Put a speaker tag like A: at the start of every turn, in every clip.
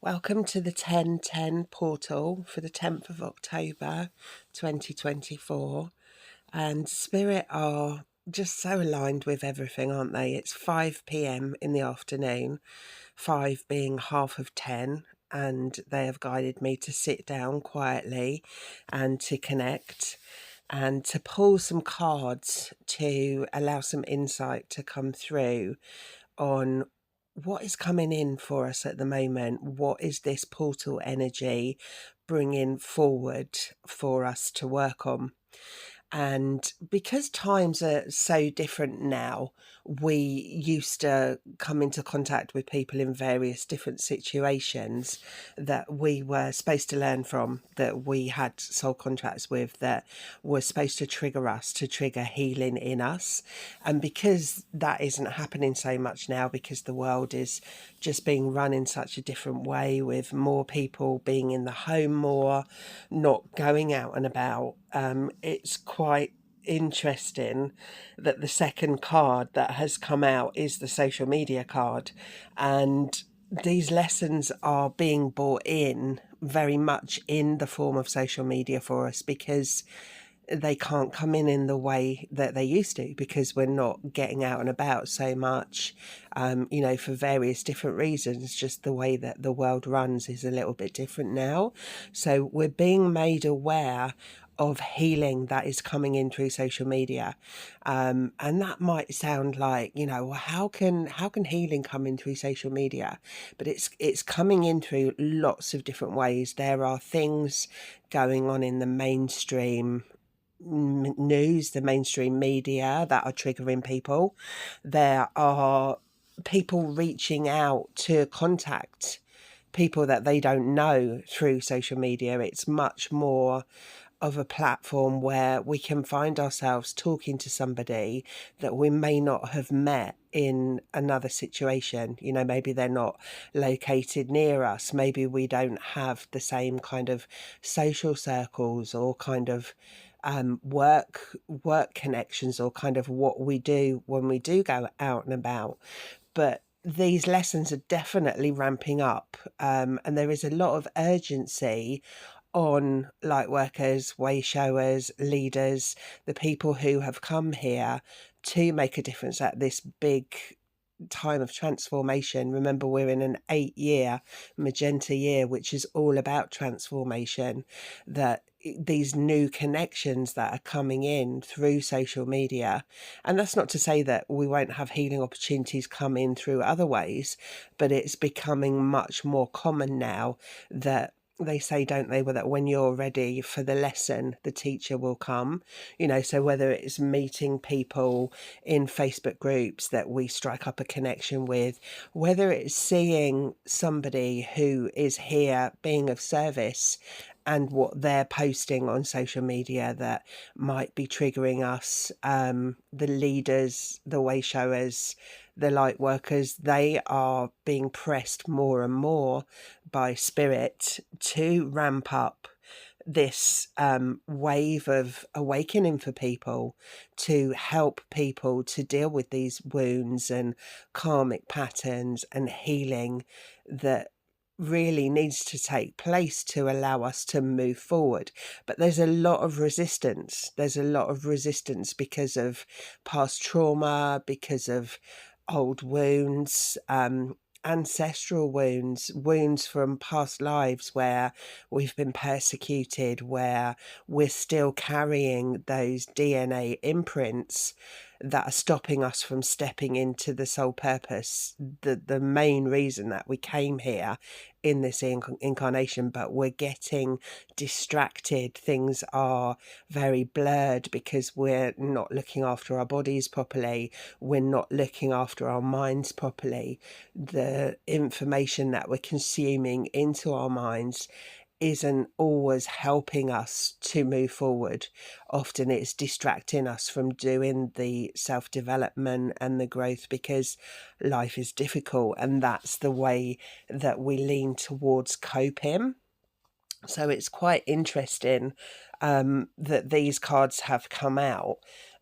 A: Welcome to the 1010 portal for the 10th of October 2024. And Spirit are just so aligned with everything, aren't they? It's 5 p.m. in the afternoon, 5 being half of 10, and they have guided me to sit down quietly and to connect and to pull some cards to allow some insight to come through on what is coming in for us at the moment. What is this portal energy bringing forward for us to work on? And because times are so different now, we used to come into contact with people in various different situations that we were supposed to learn from, that we had soul contracts with, that were supposed to trigger us, to trigger healing in us. And because that isn't happening so much now, because the world is just being run in such a different way, with more people being in the home more, not going out and about, it's quite interesting that the second card that has come out is the social media card, and these lessons are being brought in very much in the form of social media for us, because they can't come in the way that they used to, because we're not getting out and about so much, for various different reasons. Just the way that the world runs is a little bit different now. So we're being made aware of healing that is coming in through social media, and that might sound like, well, how can healing come in through social media? But it's coming in through lots of different ways. There are things going on in the mainstream news, the mainstream media, that are triggering people. There are people reaching out to contact people that they don't know through social media. It's much more of a platform where we can find ourselves talking to somebody that we may not have met in another situation. Maybe they're not located near us. Maybe we don't have the same kind of social circles, or kind of work connections, or kind of what we do when we do go out and about. But these lessons are definitely ramping up, and there is a lot of urgency on light workers, way showers, leaders, the people who have come here to make a difference at this big time of transformation. Remember, we're in an 8-year magenta year, which is all about transformation. That these new connections that are coming in through social media, and that's not to say that we won't have healing opportunities come in through other ways, but it's becoming much more common now that they say, don't they, that when you're ready for the lesson, the teacher will come. So whether it's meeting people in Facebook groups that we strike up a connection with, whether it's seeing somebody who is here being of service and what they're posting on social media that might be triggering us, the leaders, the way showers, the light workers, they are being pressed more and more by spirit to ramp up this wave of awakening for people, to help people to deal with these wounds and karmic patterns and healing that really needs to take place to allow us to move forward. But there's a lot of resistance. There's a lot of resistance because of past trauma, because of old wounds, ancestral wounds, wounds from past lives where we've been persecuted, where we're still carrying those DNA imprints that are stopping us from stepping into the soul purpose, the main reason that we came here in this incarnation. But we're getting distracted. Things are very blurred because we're not looking after our bodies properly. We're not looking after our minds properly. The information that we're consuming into our minds isn't always helping us to move forward. Often it's distracting us from doing the self-development and the growth, because life is difficult, and that's the way that we lean towards coping. So it's quite interesting that these cards have come out,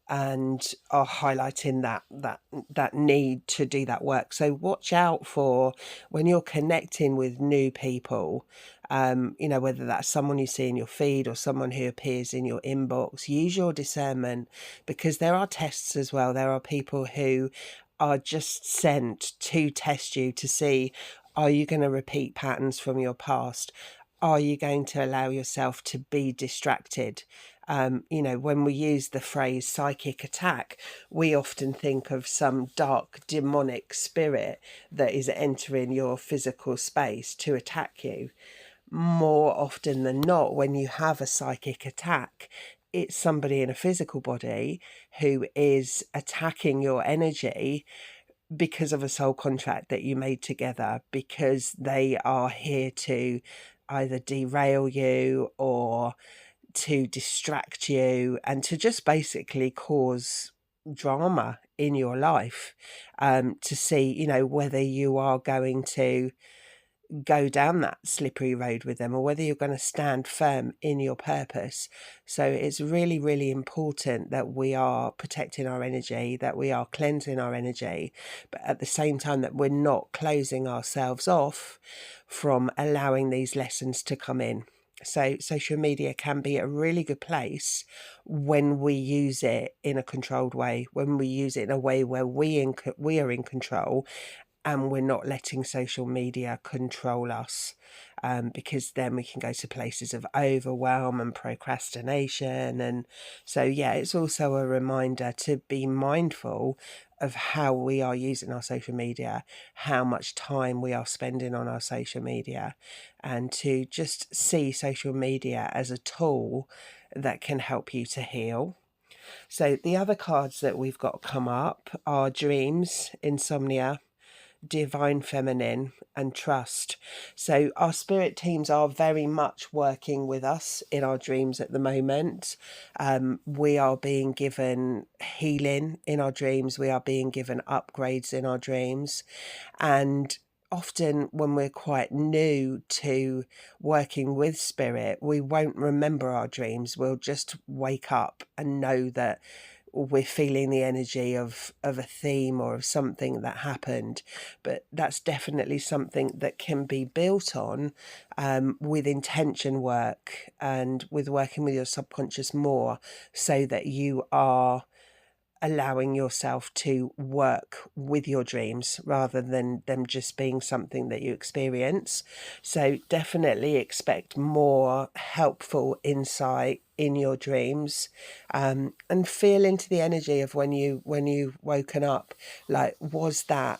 A: and are highlighting that need to do that work. So watch out for when you're connecting with new people, whether that's someone you see in your feed or someone who appears in your inbox. Use your discernment, because there are tests as well. There are people who are just sent to test you to see, are you going to repeat patterns from your past? Are you going to allow yourself to be distracted? When we use the phrase psychic attack, we often think of some dark demonic spirit that is entering your physical space to attack you. More often than not, when you have a psychic attack, it's somebody in a physical body who is attacking your energy because of a soul contract that you made together, because they are here to either derail you or to distract you and to just basically cause drama in your life, to see, whether you are going to go down that slippery road with them or whether you're going to stand firm in your purpose. So it's really, really important that we are protecting our energy, that we are cleansing our energy, but at the same time that we're not closing ourselves off from allowing these lessons to come in. So social media can be a really good place when we use it in a controlled way, when we use it in a way where we are in control, and we're not letting social media control us, because then we can go to places of overwhelm and procrastination. And so, it's also a reminder to be mindful of how we are using our social media, how much time we are spending on our social media, and to just see social media as a tool that can help you to heal. So the other cards that we've got come up are dreams, insomnia, divine feminine, and trust. So our spirit teams are very much working with us in our dreams at the moment. We are being given healing in our dreams. We are being given upgrades in our dreams. And often when we're quite new to working with spirit, we won't remember our dreams. We'll just wake up and know that we're feeling the energy of a theme or of something that happened. But that's definitely something that can be built on, with intention work and with working with your subconscious more, so that you are allowing yourself to work with your dreams rather than them just being something that you experience. So definitely expect more helpful insight in your dreams, and feel into the energy of when you woken up. Like, was that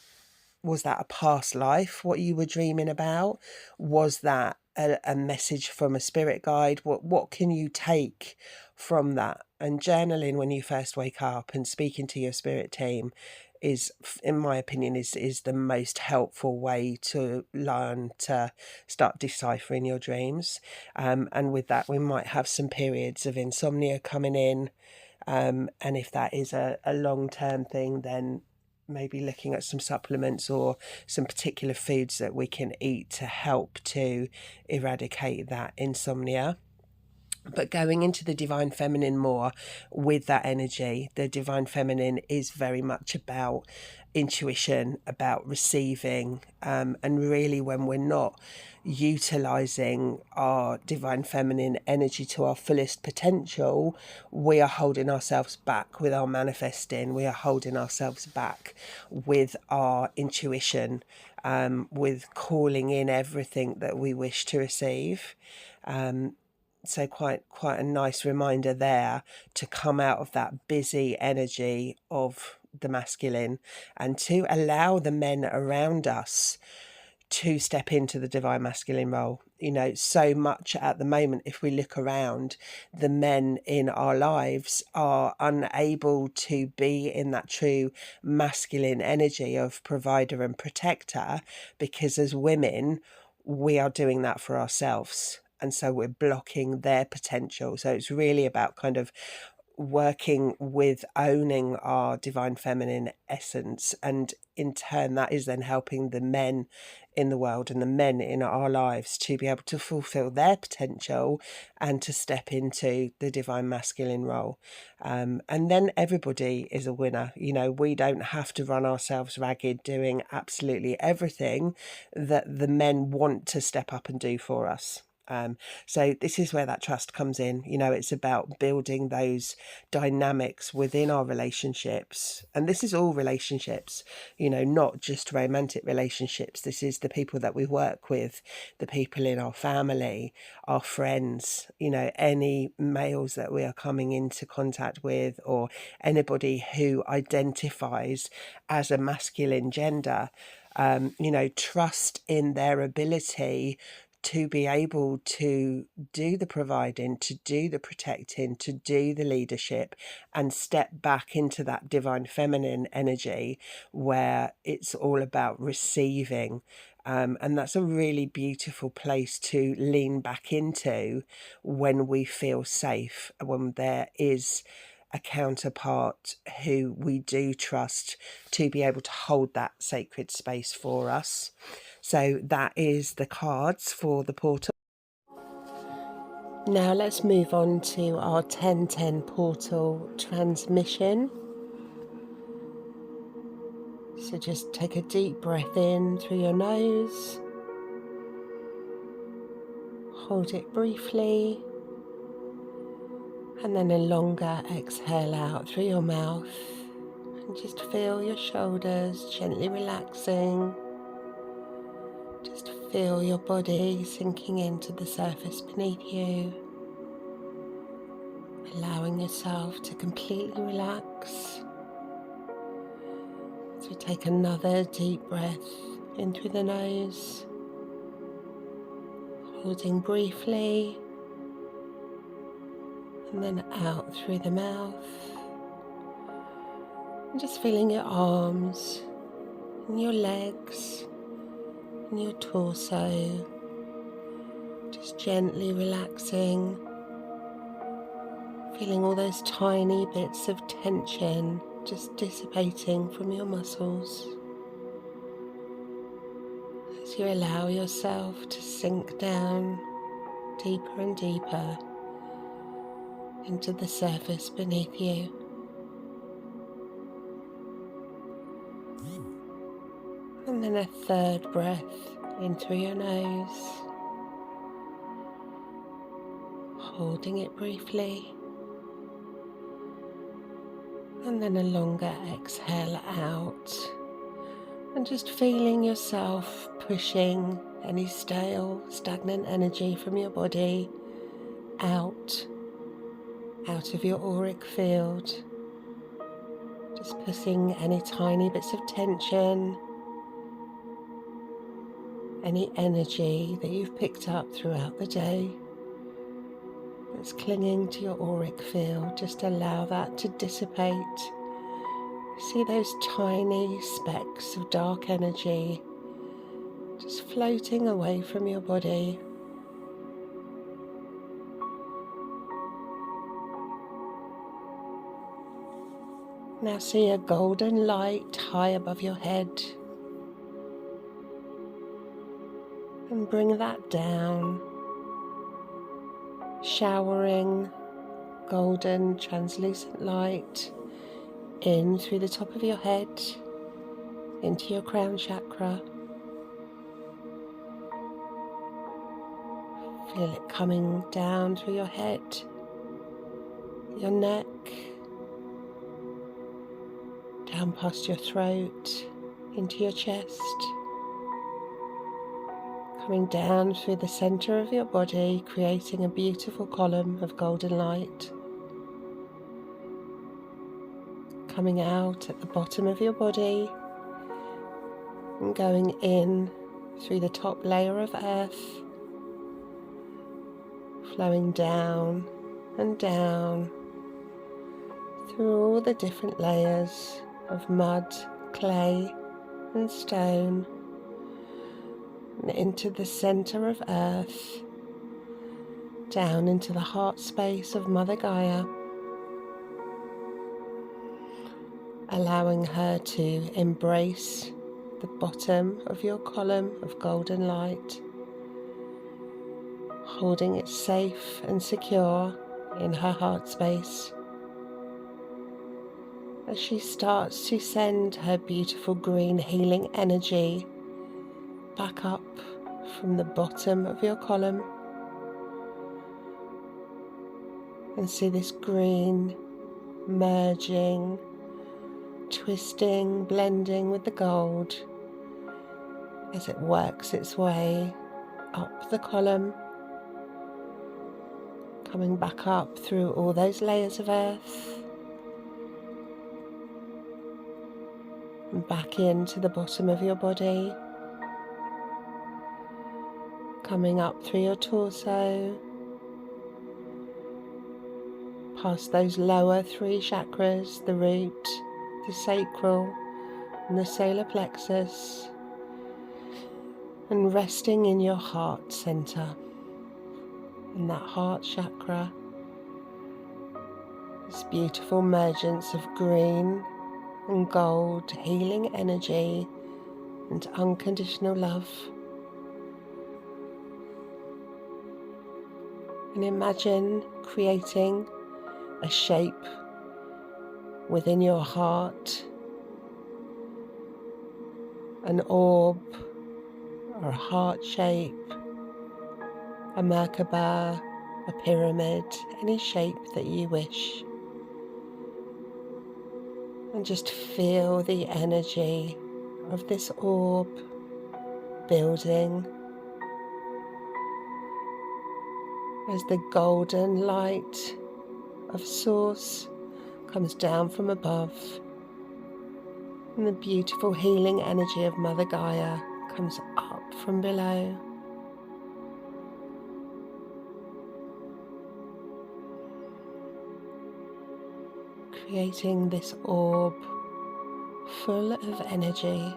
A: a past life, what you were dreaming about? Was that a message from a spirit guide? What can you take from that? And journaling when you first wake up and speaking to your spirit team is, in my opinion, is the most helpful way to learn to start deciphering your dreams. And with that, we might have some periods of insomnia coming in. And if that is a long-term thing, then maybe looking at some supplements or some particular foods that we can eat to help to eradicate that insomnia. But going into the divine feminine more with that energy, the divine feminine is very much about intuition, about receiving, and really when we're not utilizing our divine feminine energy to our fullest potential, we are holding ourselves back with our manifesting. We are holding ourselves back with our intuition, with calling in everything that we wish to receive. So quite a nice reminder there to come out of that busy energy of the masculine and to allow the men around us to step into the divine masculine role. So much at the moment, if we look around, the men in our lives are unable to be in that true masculine energy of provider and protector, because as women, we are doing that for ourselves. And so we're blocking their potential. So it's really about kind of working with owning our divine feminine essence, and in turn that is then helping the men in the world and the men in our lives to be able to fulfill their potential and to step into the divine masculine role. And then everybody is a winner. You know, we don't have to run ourselves ragged doing absolutely everything that the men want to step up and do for us. So this is where that trust comes in. You know, it's about building those dynamics within our relationships. And this is all relationships, you know, not just romantic relationships. This is the people that we work with, the people in our family, our friends, you know, any males that we are coming into contact with, or anybody who identifies as a masculine gender. You know, trust in their ability to be able to do the providing, to do the protecting, to do the leadership, and step back into that divine feminine energy where it's all about receiving. And that's a really beautiful place to lean back into when we feel safe, when there is a counterpart who we do trust to be able to hold that sacred space for us. So that is the cards for the portal. Now let's move on to our 1010 portal transmission. So just take a deep breath in through your nose. Hold it briefly. And then a longer exhale out through your mouth. And just feel your shoulders gently relaxing. Just feel your body sinking into the surface beneath you, allowing yourself to completely relax. So take another deep breath in through the nose, holding briefly, and then out through the mouth. And just feeling your arms and your legs and your torso, just gently relaxing, feeling all those tiny bits of tension just dissipating from your muscles as you allow yourself to sink down deeper and deeper into the surface beneath you. And then a third breath in through your nose, holding it briefly, and then a longer exhale out, and just feeling yourself pushing any stale, stagnant energy from your body out of your auric field, just pushing any tiny bits of tension, any energy that you've picked up throughout the day that's clinging to your auric field. Just allow that to dissipate. See those tiny specks of dark energy just floating away from your body. Now see a golden light high above your head, and bring that down, showering golden translucent light in through the top of your head into your crown chakra. Feel it coming down through your head, your neck, down past your throat, into your chest, coming down through the center of your body, creating a beautiful column of golden light, coming out at the bottom of your body and going in through the top layer of earth, flowing down and down through all the different layers of mud, clay and stone, and into the center of earth, down into the heart space of Mother Gaia, allowing her to embrace the bottom of your column of golden light, holding it safe and secure in her heart space, as she starts to send her beautiful green healing energy back up from the bottom of your column. And see this green merging, twisting, blending with the gold as it works its way up the column, coming back up through all those layers of earth and back into the bottom of your body, coming up through your torso, past those lower 3 chakras, the root, the sacral and the solar plexus, and resting in your heart center, in that heart chakra, this beautiful emergence of green and gold healing energy and unconditional love. And imagine creating a shape within your heart, an orb or a heart shape, a Merkaba, a pyramid, any shape that you wish. And just feel the energy of this orb building as the golden light of Source comes down from above, and the beautiful healing energy of Mother Gaia comes up from below. Creating this orb full of energy,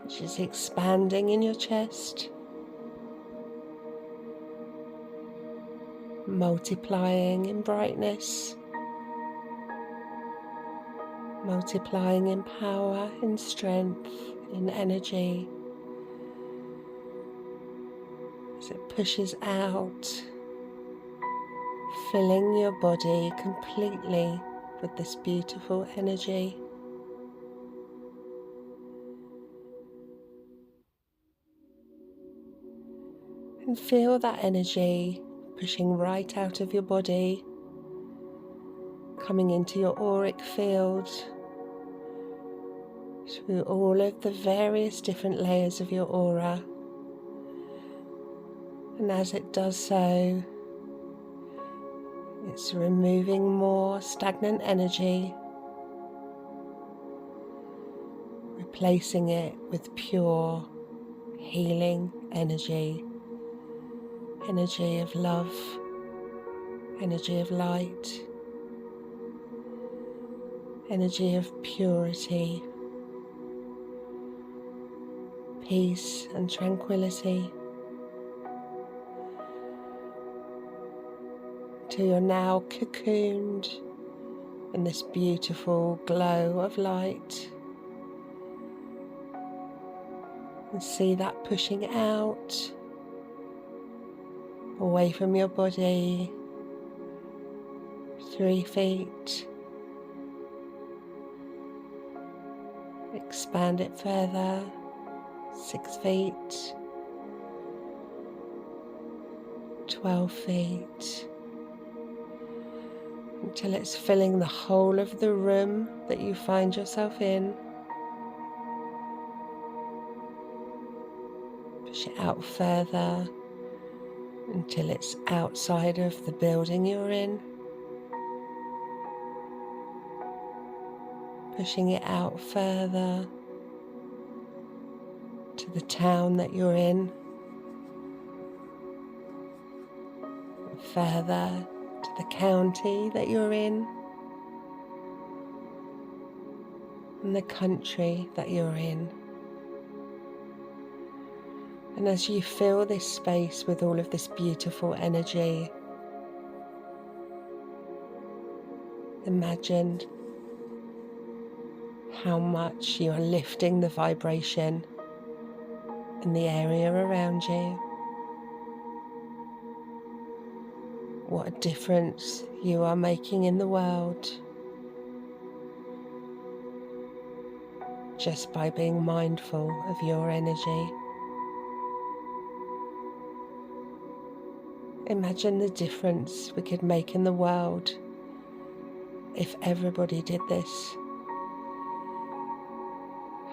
A: which is expanding in your chest, multiplying in brightness, multiplying in power, in strength, in energy, as it pushes out, filling your body completely with this beautiful energy. And feel that energy pushing right out of your body, coming into your auric field, through all of the various different layers of your aura. And as it does so, it's removing more stagnant energy, replacing it with pure healing energy, energy of love, energy of light, energy of purity, peace and tranquility. Till you're now cocooned in this beautiful glow of light, and see that pushing out away from your body, 3 feet, expand it further, 6 feet, 12 feet, until it's filling the whole of the room that you find yourself in. Push it out further until it's outside of the building you're in. Pushing it out further to the town that you're in. Further to the county that you're in. And the country that you're in. And as you fill this space with all of this beautiful energy, imagine how much you are lifting the vibration in the area around you, what a difference you are making in the world just by being mindful of your energy. Imagine the difference we could make in the world if everybody did this.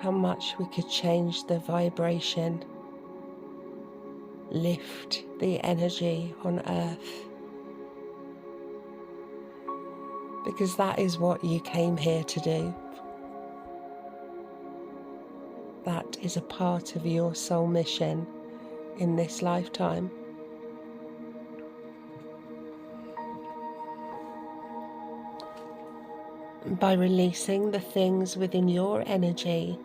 A: How much we could change the vibration, lift the energy on earth. Because that is what you came here to do. That is a part of your soul mission in this lifetime. By releasing the things within your energy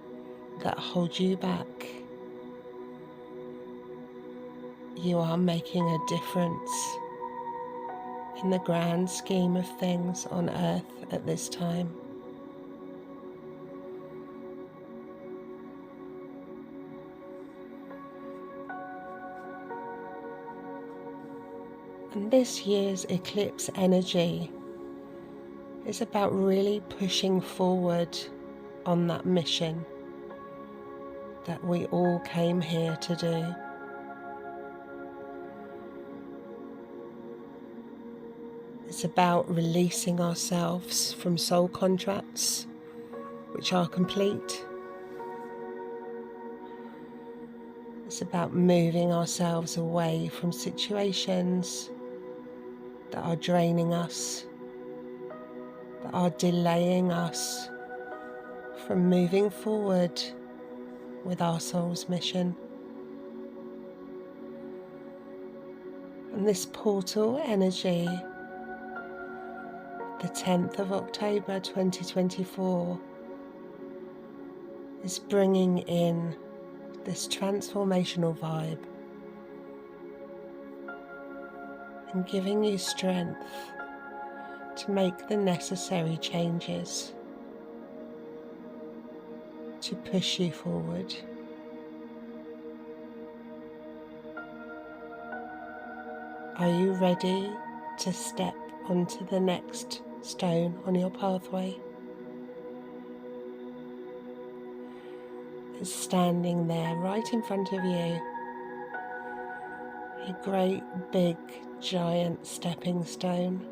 A: that hold you back, you are making a difference in the grand scheme of things on earth at this time. And this year's eclipse energy is about really pushing forward on that mission that we all came here to do. It's about releasing ourselves from soul contracts which are complete. It's about moving ourselves away from situations that are draining us, that are delaying us from moving forward with our soul's mission. And this portal energy, the 10th of October 2024, is bringing in this transformational vibe and giving you strength to make the necessary changes to push you forward. Are you ready to step onto the next stone on your pathway? It's standing there right in front of you, a great big giant stepping stone.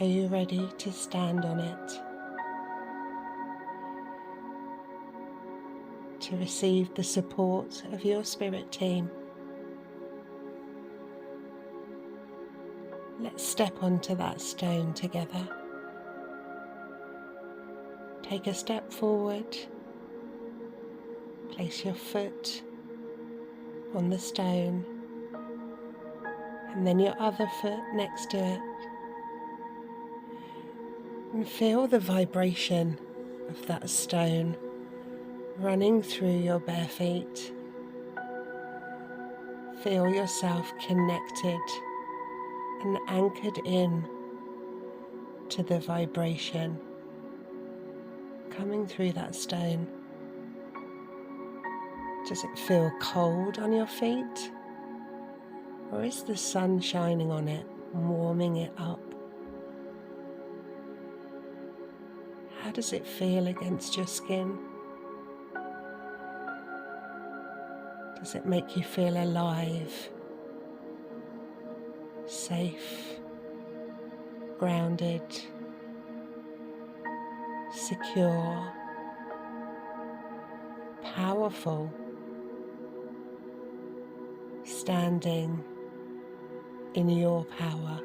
A: Are you ready to stand on it? To receive the support of your spirit team? Let's step onto that stone together. Take a step forward. Place your foot on the stone and then your other foot next to it. And feel the vibration of that stone running through your bare feet. Feel yourself connected and anchored in to the vibration coming through that stone. Does it feel cold on your feet? Or is the sun shining on it, warming it up? How does it feel against your skin? Does it make you feel alive, safe, grounded, secure, powerful, standing in your power?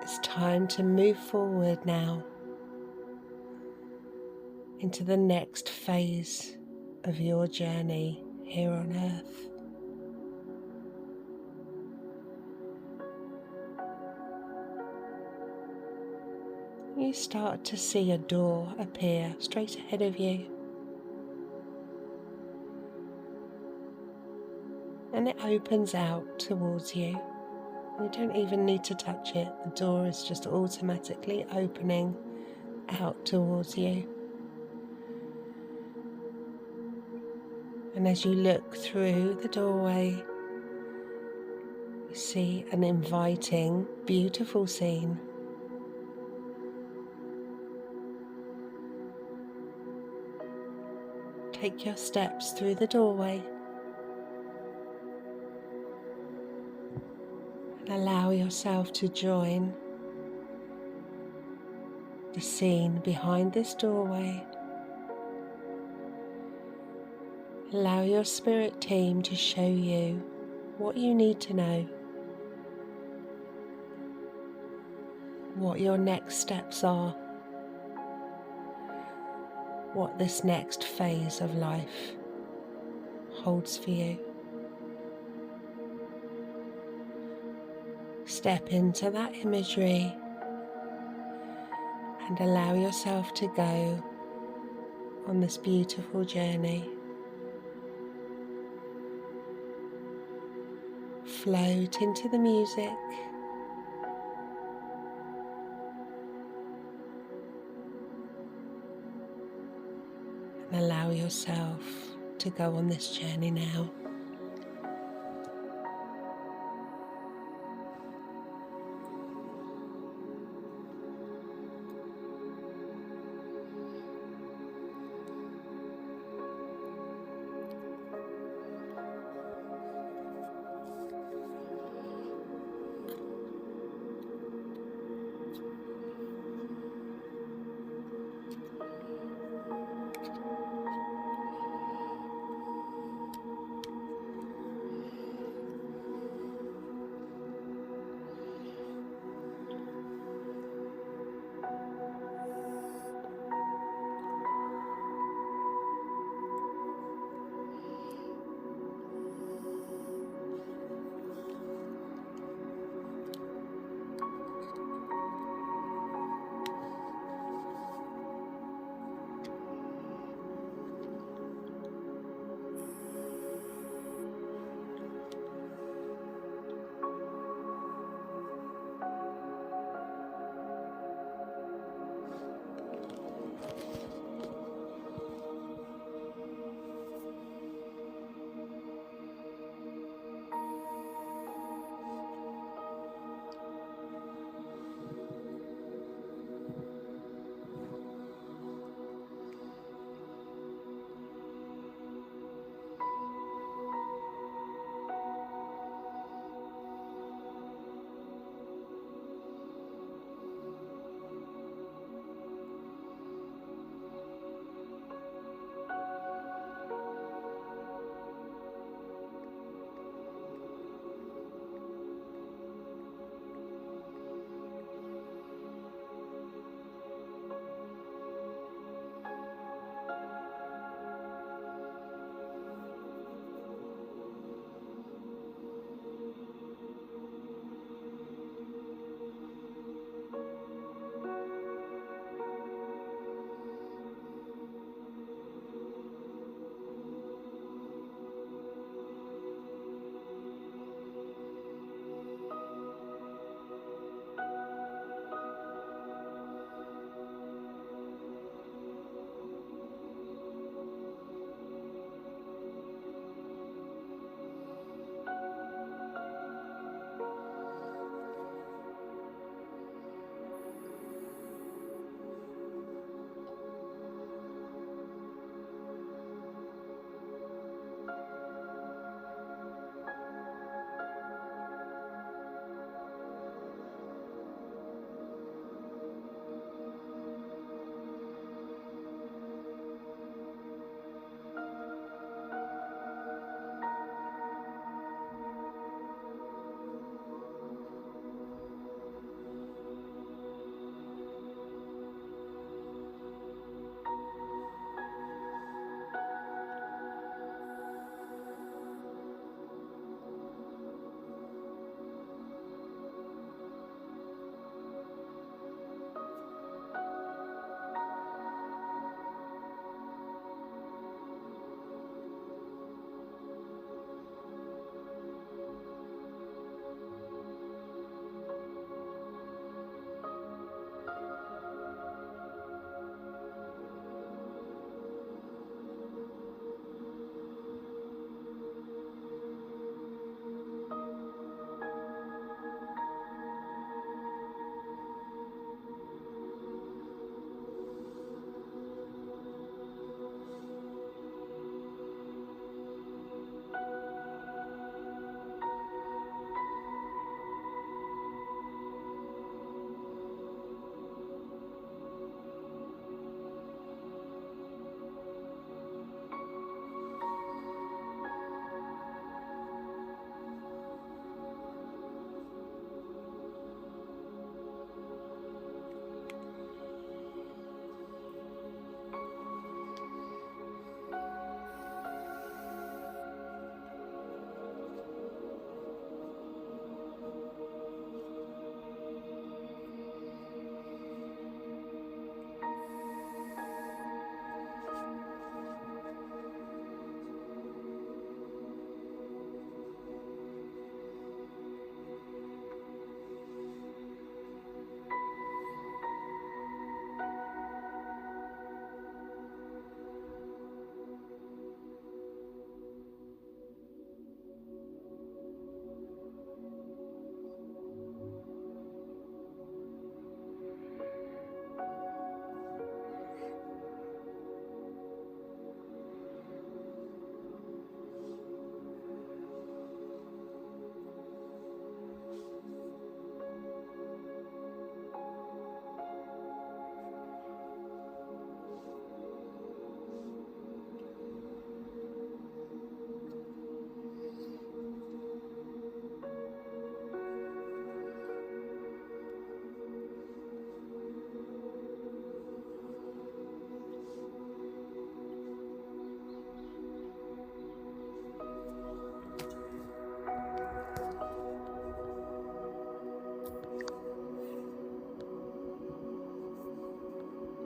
A: It's time to move forward now into the next phase of your journey here on earth. You start to see a door appear straight ahead of you, and it opens out towards you You don't even need to touch it. The door is just automatically opening out towards you. And as you look through the doorway, you see an inviting, beautiful scene. Take your steps through the doorway and allow yourself to join the scene behind this doorway. Allow your spirit team to show you what you need to know, what your next steps are, what this next phase of life holds for you. Step into that imagery and allow yourself to go on this beautiful journey. Float into the music and allow yourself to go on this journey now.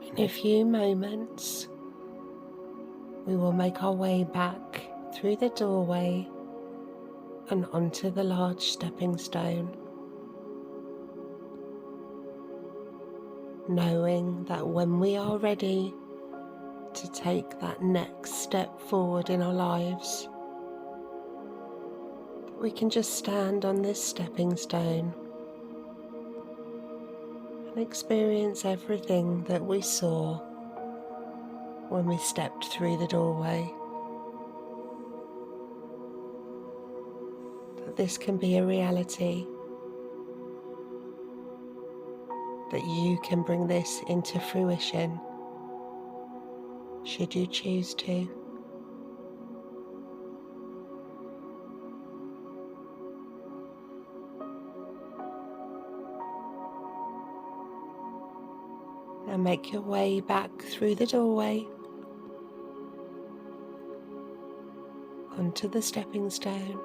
A: In a few moments, we will make our way back through the doorway and onto the large stepping stone, knowing that when we are ready to take that next step forward in our lives, we can just stand on this stepping stone and experience everything that we saw when we stepped through the doorway. That this can be a reality, that you can bring this into fruition should you choose to. Now make your way back through the doorway onto the stepping stone.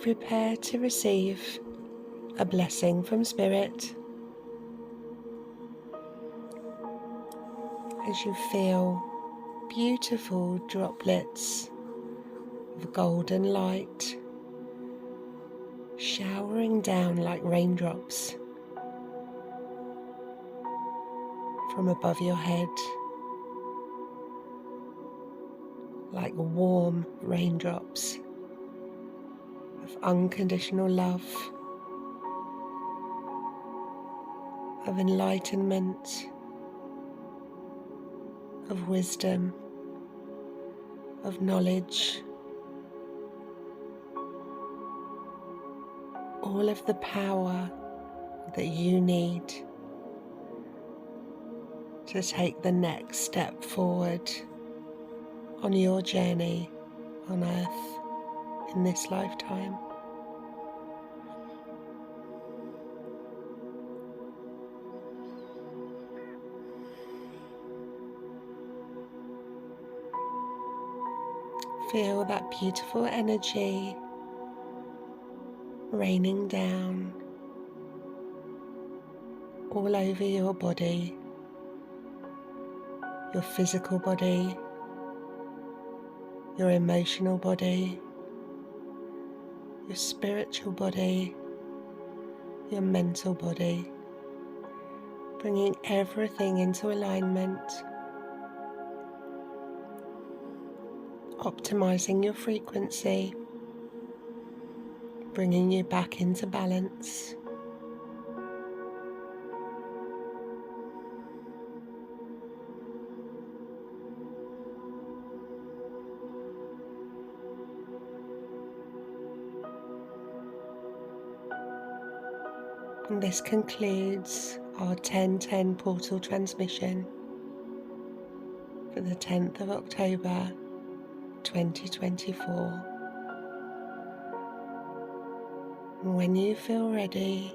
A: Prepare to receive a blessing from Spirit as you feel beautiful droplets of golden light showering down like raindrops from above your head, like warm raindrops of unconditional love, of enlightenment, of wisdom, of knowledge, all of the power that you need to take the next step forward on your journey on earth in this lifetime. Feel that beautiful energy raining down all over your body, your physical body, your emotional body, your spiritual body, your mental body, bringing everything into alignment, optimizing your frequency, bringing you back into balance. And this concludes our 10/10 portal transmission for the 10th of October 2024. And when you feel ready,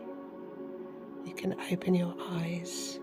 A: you can open your eyes.